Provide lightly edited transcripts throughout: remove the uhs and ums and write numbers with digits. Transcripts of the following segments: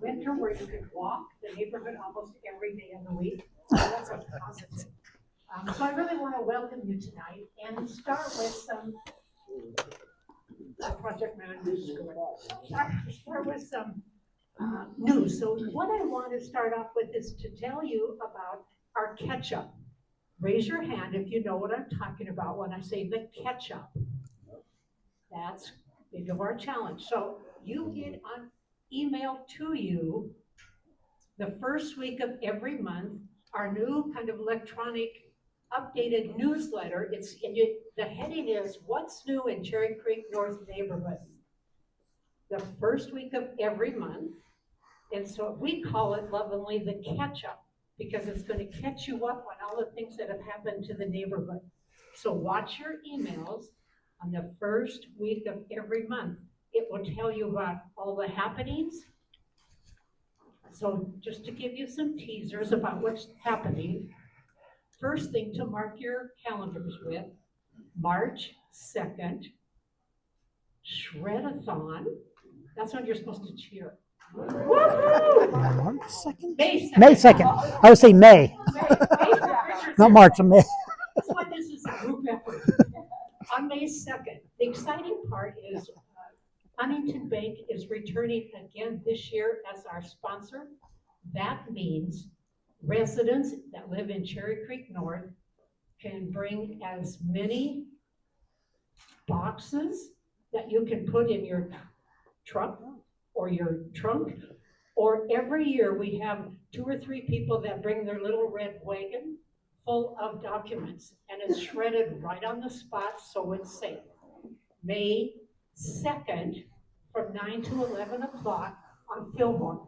winter where you can walk the neighborhood almost every day of the week. So that's a positive. So I really want to welcome you tonight and start with some project managers. Start with some news. So what I want to start off with is to tell you about our catch-up. Raise your hand if you know what I'm talking about when I say the catch-up. That's big of our challenge. So you get on email to you the first week of every month our new kind of electronic updated newsletter. The heading is What's New in Cherry Creek North Neighborhood? The first week of every month. And so we call it lovingly the catch-up because it's going to catch you up on all the things that have happened to the neighborhood. So watch your emails on the first week of every month. It will tell you about all the happenings. So just to give you some teasers about what's happening, first thing to mark your calendars with, March 2nd, Shred-a-thon. That's when you're supposed to cheer. March 2nd? May 2nd. May 2nd. I would say May. Not March, May. That's why this is a group effort. On May 2nd, the exciting part is Huntington Bank is returning again this year as our sponsor. That means residents that live in Cherry Creek North can bring as many boxes that you can put in your truck or your trunk, or every year we have 2 or 3 people that bring their little red wagon full of documents, and it's shredded right on the spot, so it's safe. May 2nd, from 9 to 11 o'clock on Fillmore.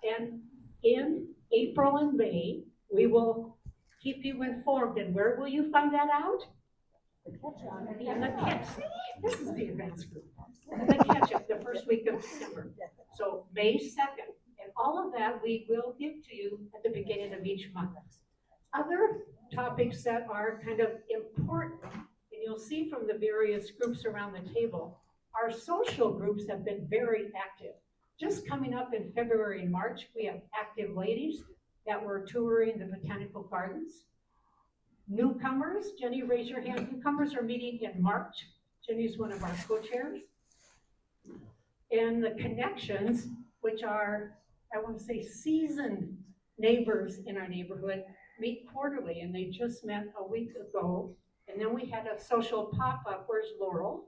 And in April and May, we will keep you informed. And where will you find that out? And the catch. This is the advanced group. And the catch-up, the first week of December. So May 2nd. And all of that we will give to you at the beginning of each month. Other topics that are kind of important, and you'll see from the various groups around the table, our social groups have been very active. Just coming up in February and March, we have active ladies that were touring the botanical gardens. Newcomers, Jenny, raise your hand. Newcomers are meeting in March. Jenny's one of our co-chairs. And the connections, which are, I want to say, seasoned neighbors in our neighborhood, meet quarterly, and they just met a week ago. And then we had a social pop-up. Where's Laurel?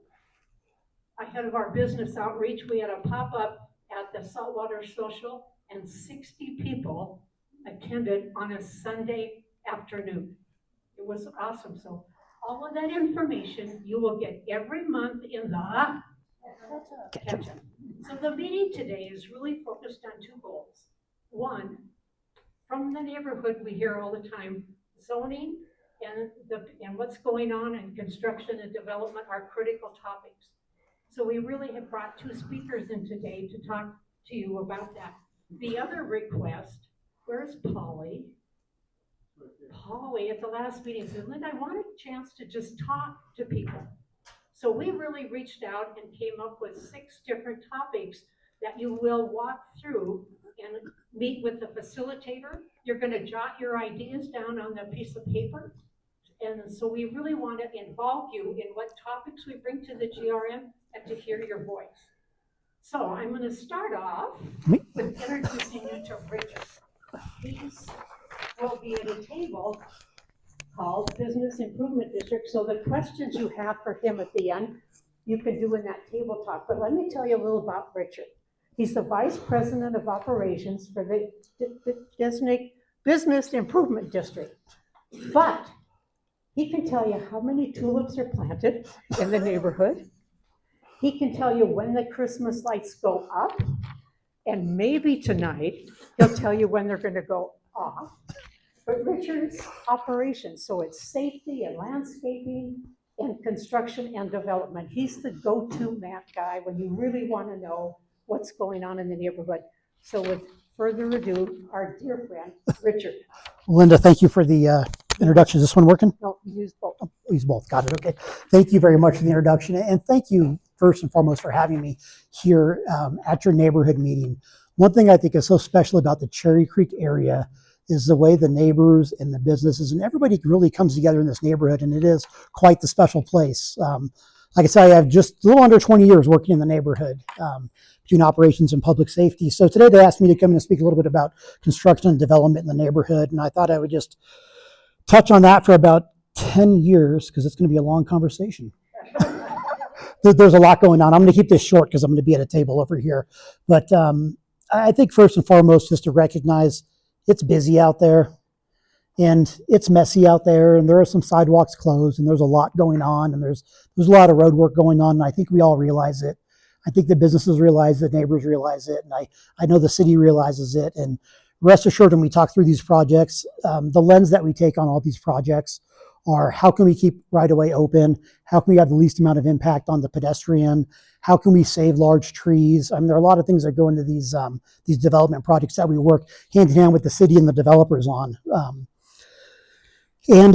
Ahead of our business outreach, we had a pop-up at the Saltwater Social, and 60 people attended on a Sunday afternoon. It was awesome. So all of that information you will get every month in the catch-up. So the meeting today is really focused on 2 goals. One, from the neighborhood we hear all the time, zoning and what's going on in construction and development are critical topics. So we really have brought 2 speakers in today to talk to you about that. The other request, where's Polly? Polly at the last meeting said, Linda, I want a chance to just talk to people. So we really reached out and came up with 6 different topics that you will walk through and meet with the facilitator. You're going to jot your ideas down on a piece of paper. And so we really want to involve you in what topics we bring to the GRM and to hear your voice. So I'm going to start off with introducing you to Richard. He will be at a table called Business Improvement District. So the questions you have for him at the end, you can do in that table talk. But let me tell you a little about Richard. He's the Vice President of Operations for the Business Improvement District. But he can tell you how many tulips are planted in the neighborhood. He can tell you when the Christmas lights go up, and maybe tonight he'll tell you when they're going to go off. But Richard's operations, so it's safety and landscaping and construction and development. He's the go-to map guy when you really want to know what's going on in the neighborhood. So with further ado, our dear friend, Richard. Linda, thank you for the introduction. Is this one working? No, use both. Oh, use both. Got it. Okay. Thank you very much for the introduction. And thank you, first and foremost, for having me here at your neighborhood meeting one thing I think is so special about the Cherry Creek area is the way the neighbors and the businesses and everybody really comes together in this neighborhood, and it is quite the special place. Like I said, I have just a little under 20 years working in the neighborhood between operations and public safety. So today they asked me to come in and speak a little bit about construction and development in the neighborhood, and I thought I would just touch on that for about 10 years because it's going to be a long conversation. There's a lot going on. I'm going to keep this short because I'm going to be at a table over here. But I think first and foremost, just to recognize it's busy out there and it's messy out there, and there are some sidewalks closed, and there's a lot going on, and there's a lot of road work going on, and I think we all realize it. I think the businesses realize it, neighbors realize it, and I know the city realizes it. And rest assured, when we talk through these projects, the lens that we take on all these projects are how can we keep right-of-way open? How can we have the least amount of impact on the pedestrian? How can we save large trees? I mean, there are a lot of things that go into these development projects that we work hand in hand with the city and the developers on. And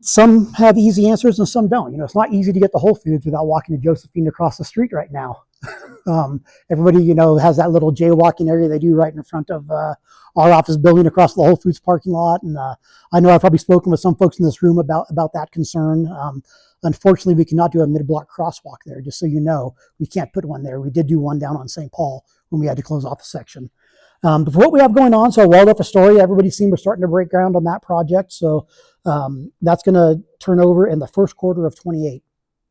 some have easy answers and some don't. You know, it's not easy to get to Whole Foods without walking to Josephine across the street right now. Everybody, you know, has that little jaywalking area they do right in front of our office building across the Whole Foods parking lot. And I know I've probably spoken with some folks in this room about that concern. Unfortunately, we cannot do a mid-block crosswalk there, just so you know. We can't put one there. We did do one down on St. Paul when we had to close off a section. But for what we have going on, so Waldorf Astoria, everybody's seen we're starting to break ground on that project. So that's going to turn over in the first quarter of 28.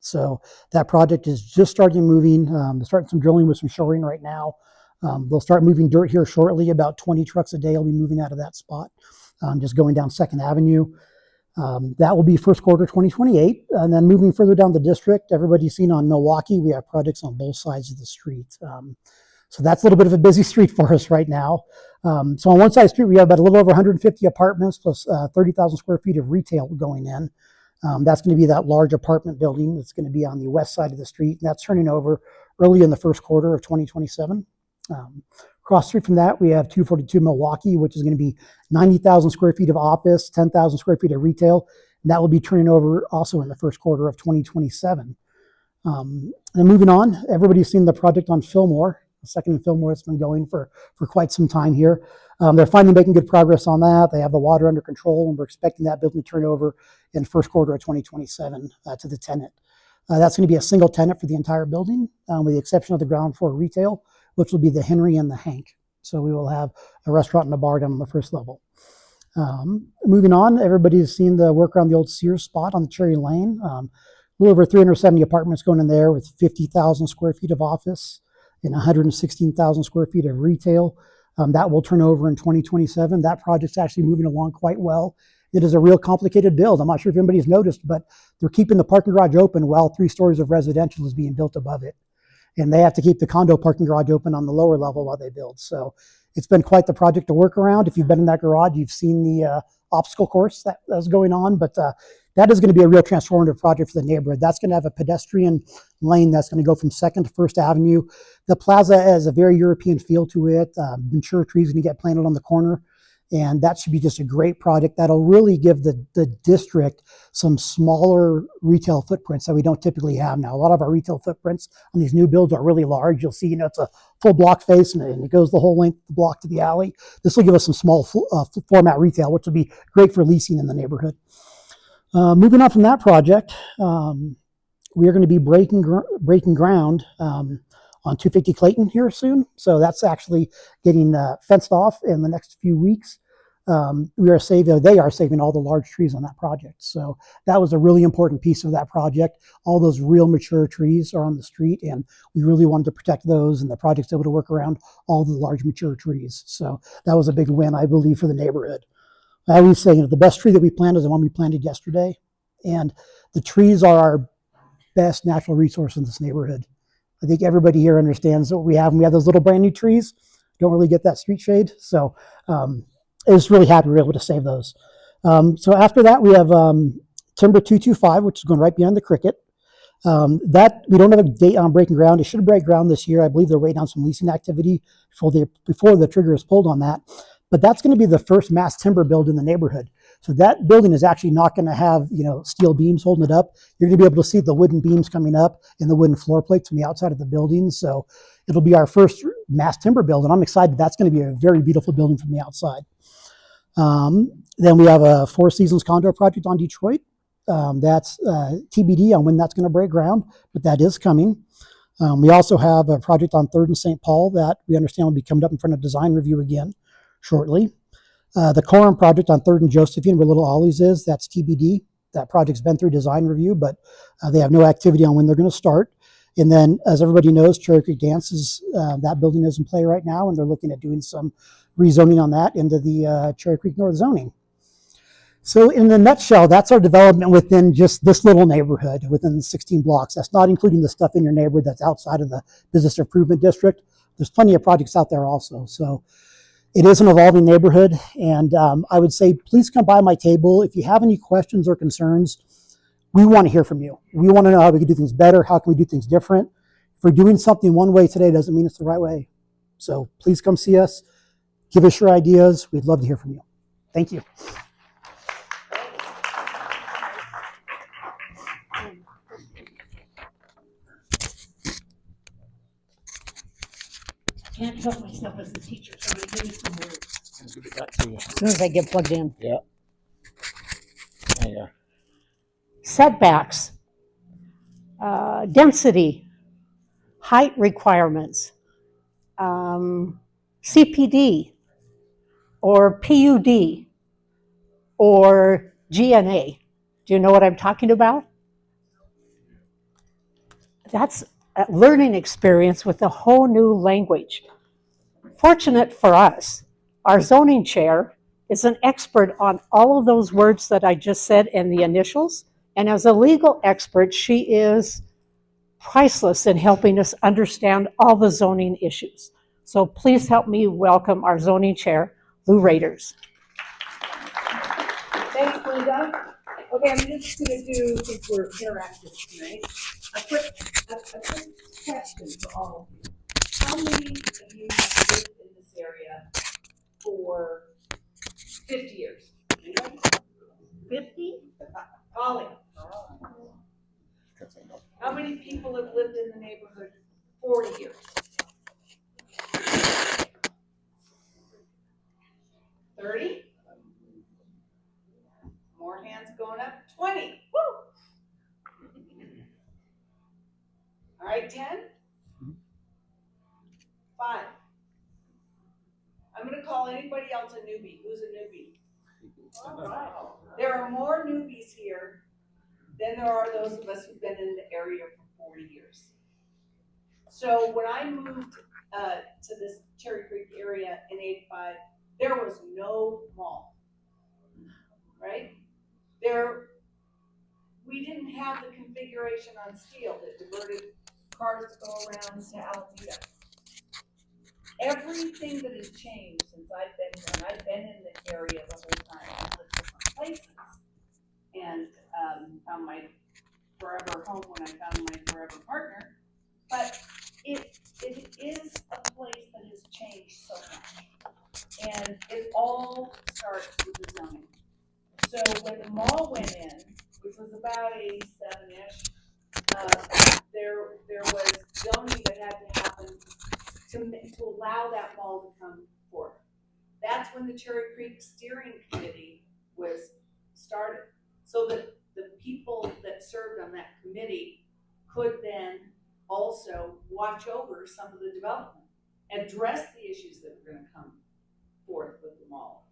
So that project is just starting moving. They're starting some drilling with some shoring right now. They'll start moving dirt here shortly. About 20 trucks a day will be moving out of that spot, just going down 2nd Avenue. That will be first quarter 2028. And then moving further down the district, everybody's seen on Milwaukee, we have projects on both sides of the street. So that's a little bit of a busy street for us right now. So on one side of the street, we have about a little over 150 apartments plus 30,000 square feet of retail going in. That's going to be that large apartment building that's going to be on the west side of the street. And that's turning over early in the first quarter of 2027. Across the street from that, we have 242 Milwaukee, which is going to be 90,000 square feet of office, 10,000 square feet of retail. And that will be turning over also in the first quarter of 2027. And moving on, everybody's seen the project on Fillmore. The second in Fillmore that's been going for quite some time here. They're finally making good progress on that. They have the water under control, and we're expecting that building to turn over in the first quarter of 2027 to the tenant. That's going to be a single tenant for the entire building, with the exception of the ground floor retail, which will be the Henry and the Hank. So we will have a restaurant and a bar down on the first level. Moving on, everybody's seen the work around the old Sears spot on the Cherry Lane. A little over 370 apartments going in there with 50,000 square feet of office and 116,000 square feet of retail. That will turn over in 2027. That project's actually moving along quite well. It is a real complicated build. I'm not sure if anybody's noticed, but they're keeping the parking garage open while 3 stories of residential is being built above it. And they have to keep the condo parking garage open on the lower level while they build. So it's been quite the project to work around. If you've been in that garage, you've seen the obstacle course that's going on, but that is going to be a real transformative project for the neighborhood. That's going to have a pedestrian lane that's going to go from 2nd to 1st Avenue. The plaza has a very European feel to it. Mature trees are going to get planted on the corner. And that should be just a great project that'll really give the district some smaller retail footprints that we don't typically have now. A lot of our retail footprints on these new builds are really large. You'll see, you know, it's a full block face and it goes the whole length of the block to the alley. This will give us some small format retail, which will be great for leasing in the neighborhood. Moving on from that project, we are going to be breaking ground on 250 Clayton here soon. So that's actually getting fenced off in the next few weeks. They are saving all the large trees on that project. So that was a really important piece of that project. All those real mature trees are on the street, and we really wanted to protect those, and the project's able to work around all the large mature trees. So that was a big win, I believe, for the neighborhood. I always say, you know, the best tree that we planted is the one we planted yesterday, and the trees are our best natural resource in this neighborhood. I think everybody here understands what we have. And we have those little brand new trees. Don't really get that street shade. So I was really happy we were able to save those. So after that, we have Timber 225, which is going right behind the Cricket. That we don't have a date on breaking ground. It should break ground this year. I believe they're waiting on some leasing activity before the trigger is pulled on that. But that's going to be the first mass timber build in the neighborhood. So that building is actually not going to have, steel beams holding it up. You're going to be able to see the wooden beams coming up and the wooden floor plates from the outside of the building. So it'll be our first mass timber building. I'm excited. That's going to be a very beautiful building from the outside. Then we have a Four Seasons condo project on Detroit. That's TBD on when that's going to break ground, but that is coming. We also have a project on 3rd and St. Paul that we understand will be coming up in front of design review again shortly. The Coram project on 3rd and Josephine, where Little Ollie's is, that's TBD. That project's been through design review, but they have no activity on when they're going to start. And then, as everybody knows, Cherry Creek Dance is, that building is in play right now, and they're looking at doing some rezoning on that into the Cherry Creek North zoning. So in a nutshell, that's our development within just this little neighborhood, within the 16 blocks. That's not including the stuff in your neighborhood that's outside of the business improvement district. There's plenty of projects out there also. So it is an evolving neighborhood, and I would say please come by my table. If you have any questions or concerns, we want to hear from you. We want to know how we can do things better, how can we do things different. If we're doing something one way today doesn't mean it's the right way. So please come see us, give us your ideas. We'd love to hear from you. Thank you. Can't help myself as a teacher, so I'm going to give you some words. I'll give it back to you. As soon as I get plugged in. Yeah. There you go. Setbacks, density, height requirements, CPD, or PUD, or GNA. Do you know what I'm talking about? That's a learning experience with a whole new language. Fortunate for us, our zoning chair is an expert on all of those words that I just said and the initials. And as a legal expert, she is priceless in helping us understand all the zoning issues. So please help me welcome our zoning chair, Lou Raders. Thanks, Linda. Okay, I'm just going to do, since we're interactive tonight, a quick question for all of you. How many of you have lived in this area for 50 years? Anybody? 50? Holly. How many people have lived in the neighborhood 40 years? 30? More hands going up. 20. Woo! All right, 10? 5. I'm going to call anybody else a newbie. Who's a newbie? All right. There are more newbies here than there are those of us who've been in the area for 40 years. So when I moved to this Cherry Creek area in '85, there was no mall, right? We didn't have the configuration on steel that diverted cars to go around to Altita. Everything that has changed since I've been here, and I've been in the area the whole time, I've lived different places, and found my forever home when I found my forever partner. But it is a place that has changed so much, and it all starts with the zoning. So when the mall went in, which was about 87-ish, there was zoning that had to happen to allow that mall to come forth. That's when the Cherry Creek Steering Committee was started, so that the people that served on that committee could then also watch over some of the development, address the issues that were going to come forth with the mall.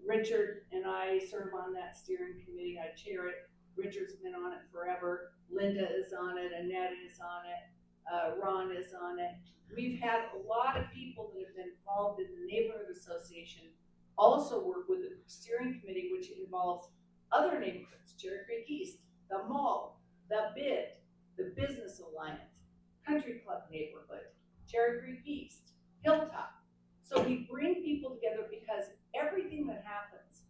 Richard and I serve on that steering committee. I chair it. Richard's been on it forever. Linda is on it. Annette is on it. Ron is on it. We've had a lot of people that have been involved in the neighborhood association also work with the steering committee, which involves other neighborhoods, Cherry Creek East, the mall, the BID, the Business Alliance, Country Club neighborhood, Cherry Creek East, Hilltop. So we bring people together because everything that happens,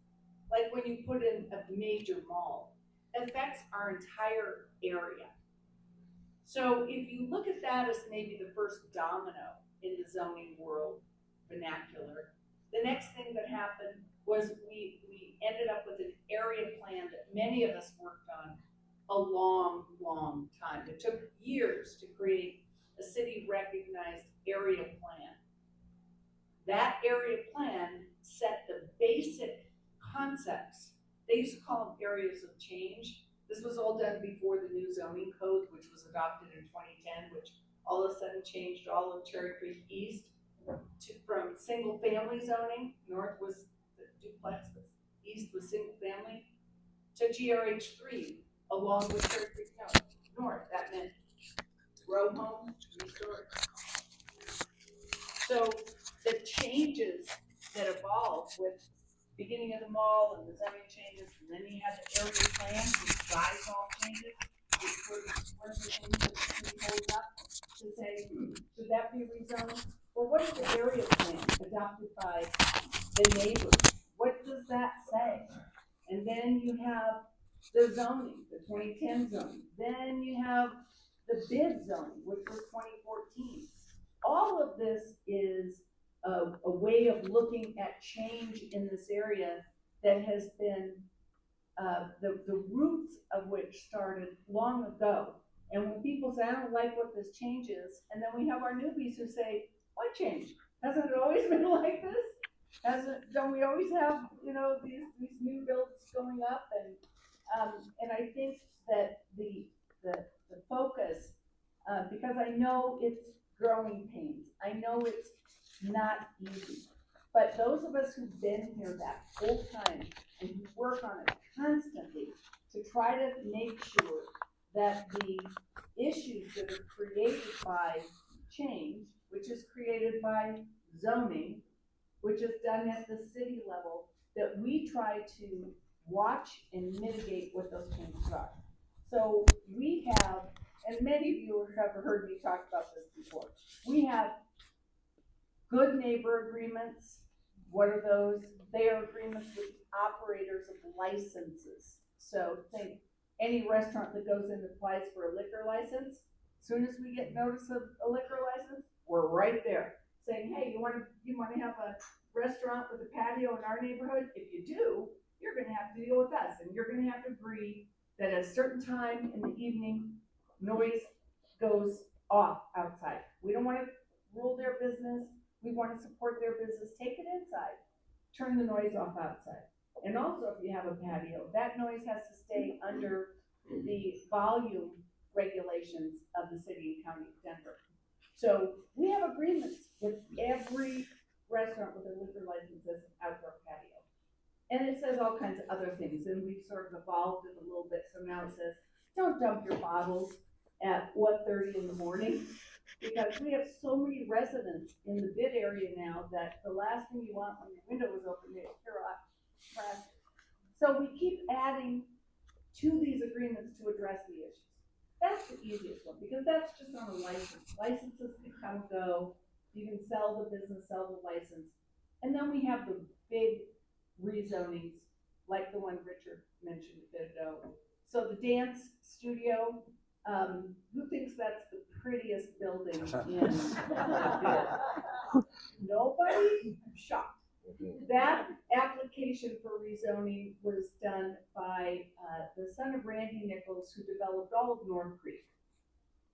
like when you put in a major mall, affects our entire area. So if you look at that as maybe the first domino in the zoning world vernacular, the next thing that happened was we ended up with an area plan that many of us worked on a long, long time. It took years to create a city recognized area plan. That area plan set the basic concepts. They used to call them areas of change. This was all done before the new zoning code, which was adopted in 2010, which all of a sudden changed all of Cherry Creek East from single family zoning. North was the duplex, but east was single family, to GRH3 along with Cherry Creek North. That meant row home, resort. So the changes that evolved with beginning of the mall and the zoning changes, and then you had the area plan, which drives all changes, which was one of the things that the city holds up to say, should that be rezoned? Well, what is the area plan adopted by the neighbors? What does that say? And then you have the zoning, the 2010 zoning. Then you have the bid zoning, which was 2014. All of this is a way of looking at change in this area that has been the roots of which started long ago. And when people say, I don't like what this change is, and then we have our newbies who say, what change? Hasn't it always been like this? Don't we always have, these new builds going up? And I think that the focus, because I know it's growing pains, I know it's not easy, but those of us who've been here that whole time and who work on it constantly to try to make sure that the issues that are created by change, which is created by zoning, which is done at the city level, that we try to watch and mitigate what those changes are. So we have, and many of you have heard me talk about this before, we have good neighbor agreements. What are those? They are agreements with operators of licenses. So think any restaurant that goes in and applies for a liquor license, as soon as we get notice of a liquor license, we're right there saying, hey, you want to have a restaurant with a patio in our neighborhood? If you do, you're going to have to deal with us, and you're going to have to agree that at a certain time in the evening, noise goes off outside. We don't want to rule their business. We want to support their business. Take it inside. Turn the noise off outside. And also, if you have a patio, that noise has to stay under the volume regulations of the city and county of Denver. So we have agreements with every restaurant with a liquor license as an outdoor patio. And it says all kinds of other things, and we've sort of evolved it a little bit. So now it says, don't dump your bottles at 1:30 in the morning, because we have so many residents in the bid area now that the last thing you want when your window is open, they hear trash. So we keep adding to these agreements to address the issues. That's the easiest one, because that's just on a license. Licenses can come and go. You can sell the business, sell the license. And then we have the big rezonings, like the one Richard mentioned a bit ago. So the dance studio, who thinks that's the prettiest building in Nobody? I'm shocked. That application for rezoning was done by the son of Randy Nichols, who developed all of North Creek.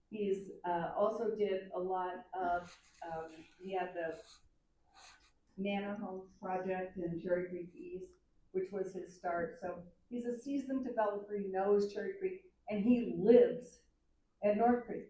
He's also did a lot of, he had the Manor Homes project in Cherry Creek East, which was his start. So he's a seasoned developer. He knows Cherry Creek, and he lives at North Creek.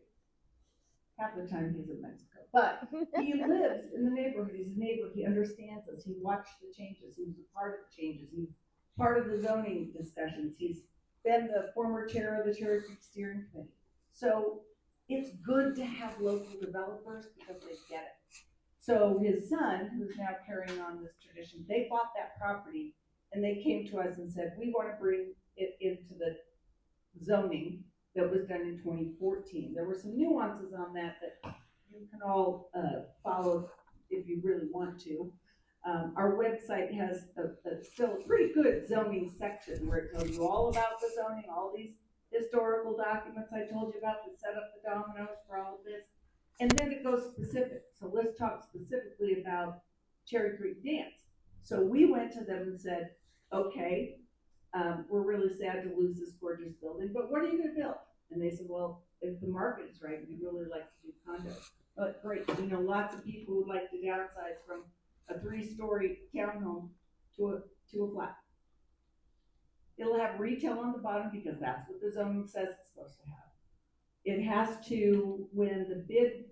Half the time he's in Mexico, but he lives in the neighborhood. He's a neighbor. He understands us. He watched the changes. He was a part of the changes. He's part of the zoning discussions. He's been the former chair of the Cherry Creek Steering Committee. So it's good to have local developers because they get it. So his son, who's now carrying on this tradition, they bought that property and they came to us and said, we want to bring it into the zoning that was done in 2014. There were some nuances on that you can all follow if you really want to. Our website has still a pretty good zoning section where it tells you all about the zoning, all these historical documents I told you about that set up the dominoes for all of this. And then it goes specific. So let's talk specifically about Cherry Creek Dance. So we went to them and said, okay, we're really sad to lose this gorgeous building, but what are you gonna build? And they said, well, if the market is right, we'd really like to do condos. But great, we know lots of people would like to downsize from a 3-story townhome to a flat. It'll have retail on the bottom because that's what the zoning says it's supposed to have. It has to, when the bid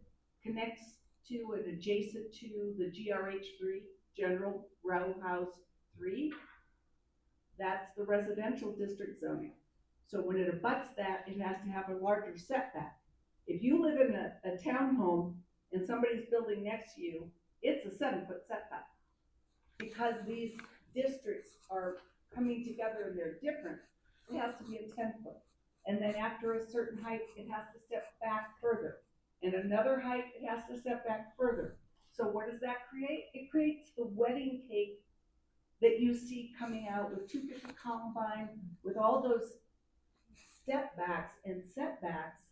connects to and adjacent to the GRH3, General Row House 3, that's the residential district zoning. So when it abuts that, it has to have a larger setback. If you live in a townhome and somebody's building next to you, it's a 7-foot setback. Because these districts are coming together and they're different, it has to be a 10-foot. And then after a certain height, it has to step back further. And another height, it has to step back further. So what does that create? It creates the wedding cake that you see coming out with 250 Columbine, with all those step backs and setbacks.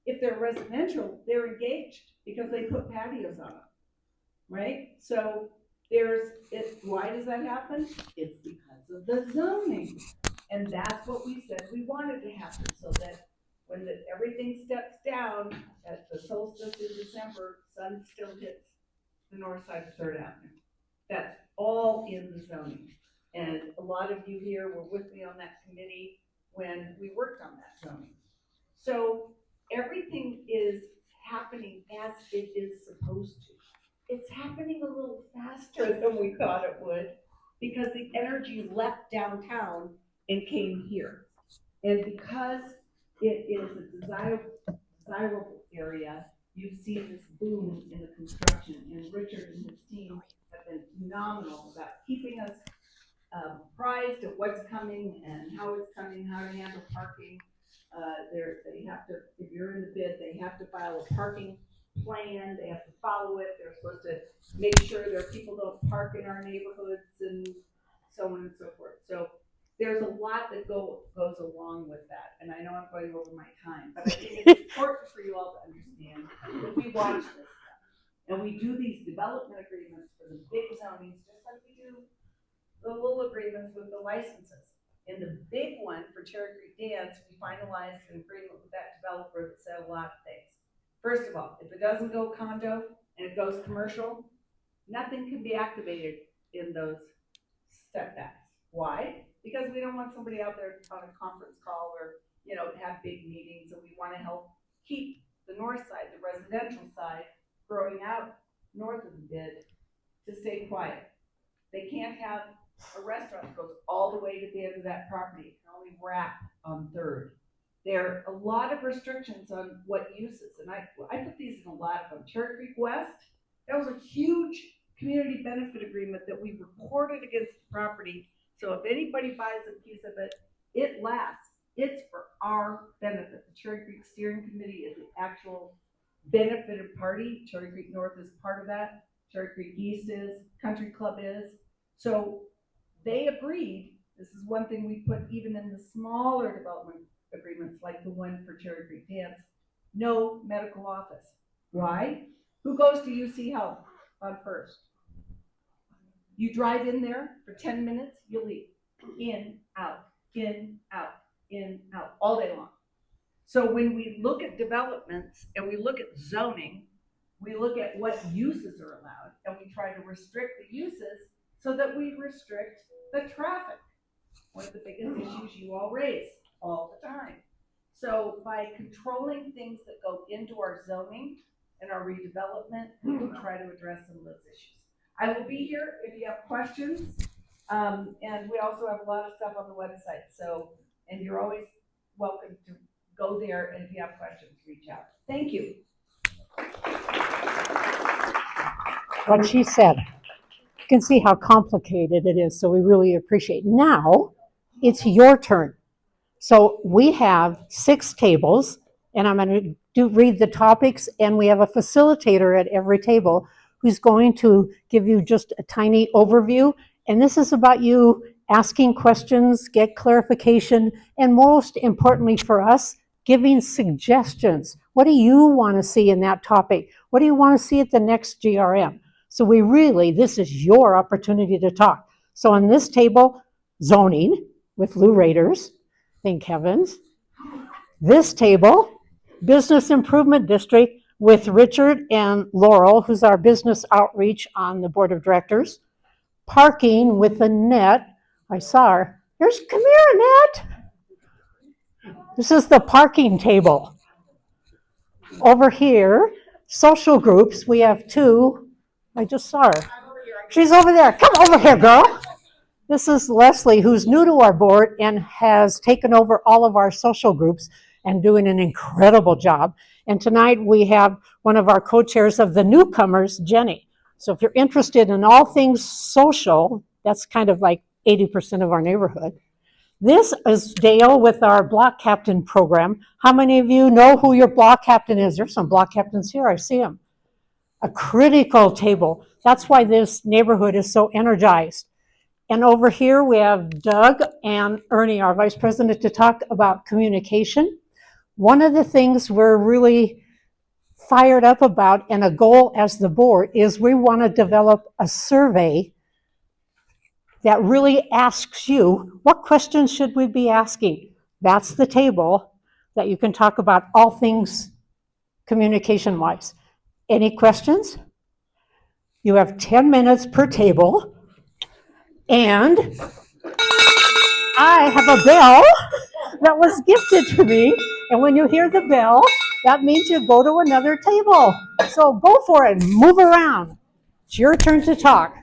If they're residential, they're engaged because they put patios on them, right? So why does that happen? It's because of the zoning. And that's what we said we wanted to happen, so that when everything steps down at the solstice in December, sun still hits the north side of 3rd Avenue. That's all in the zoning. And a lot of you here were with me on that committee when we worked on that zoning. So everything is happening as it is supposed to. It's happening a little faster than we thought it would because the energy left downtown and came here. And because it is a desirable area, you've seen this boom in the construction, and Richard and his team have been phenomenal about keeping us apprised of what's coming and how it's coming, how to handle parking. They have to, if you're in the bid, they have to file a parking plan, they have to follow it, they're supposed to make sure their people don't park in our neighborhoods and so on and so forth. So there's a lot that goes along with that, and I know I'm going over my time, but I think it's important for you all to understand that we watch this stuff, and we do these development agreements for the big zonings, just like we do the little agreements with the licenses. In the big one for Cherry Creek Dance, we finalized an agreement with that developer that said a lot of things. First of all, if it doesn't go condo and it goes commercial, nothing can be activated in those setbacks. Why? Because we don't want somebody out there on a conference call or, have big meetings, and we want to help keep the north side, the residential side, growing out north of the bid to stay quiet. They can't have a restaurant that goes all the way to the end of that property. It can only wrap on 3rd. There are a lot of restrictions on what uses, and I put these in a lot of them. Cherry Creek West, that was a huge community benefit agreement that we recorded against the property. So if anybody buys a piece of it, it lasts. It's for our benefit. The Cherry Creek Steering Committee is the actual benefited party. Cherry Creek North is part of that. Cherry Creek East is, Country Club is. So they agreed. This is one thing we put even in the smaller development agreements, like the one for Cherry Creek Dance, no medical office. Why? Who goes to UC Health on 1st? You drive in there for 10 minutes, you leave. In, out, in, out, in, out, all day long. So when we look at developments and we look at zoning, we look at what uses are allowed, and we try to restrict the uses so that we restrict the traffic. One of the biggest issues you all raise all the time. So by controlling things that go into our zoning and our redevelopment, we will try to address some of those issues. I will be here if you have questions, and we also have a lot of stuff on the website. So, and you're always welcome to go there, and if you have questions, reach out. Thank you. What she said. You can see how complicated it is, so we really appreciate it. Now, it's your turn. So we have 6 tables, and I'm going to read the topics, and we have a facilitator at every table who's going to give you just a tiny overview. And this is about you asking questions, get clarification, and most importantly for us, giving suggestions. What do you want to see in that topic? What do you want to see at the next GRM? So this is your opportunity to talk. So on this table, zoning with Lou Raders, thank heavens. This table, business improvement district with Richard and Laurel, who's our business outreach on the board of directors. Parking with Annette. I saw her. Come here, Annette. This is the parking table. Over here, social groups, we have two. I just saw her. She's over there. Come over here, girl. This is Leslie, who's new to our board and has taken over all of our social groups and doing an incredible job. And tonight we have one of our co-chairs of the newcomers, Jenny. So if you're interested in all things social, that's kind of like 80% of our neighborhood. This is Dale with our block captain program. How many of you know who your block captain is? There's some block captains here, I see them. A critical table. That's why this neighborhood is so energized. And over here we have Doug and Ernie, our vice president, to talk about communication. One of the things we're really fired up about and a goal as the board is we want to develop a survey that really asks you, what questions should we be asking? That's the table that you can talk about all things communication-wise. Any questions? You have 10 minutes per table, and I have a bell that was gifted to me, and when you hear the bell, that means you go to another table. So go for it, move around. It's your turn to talk.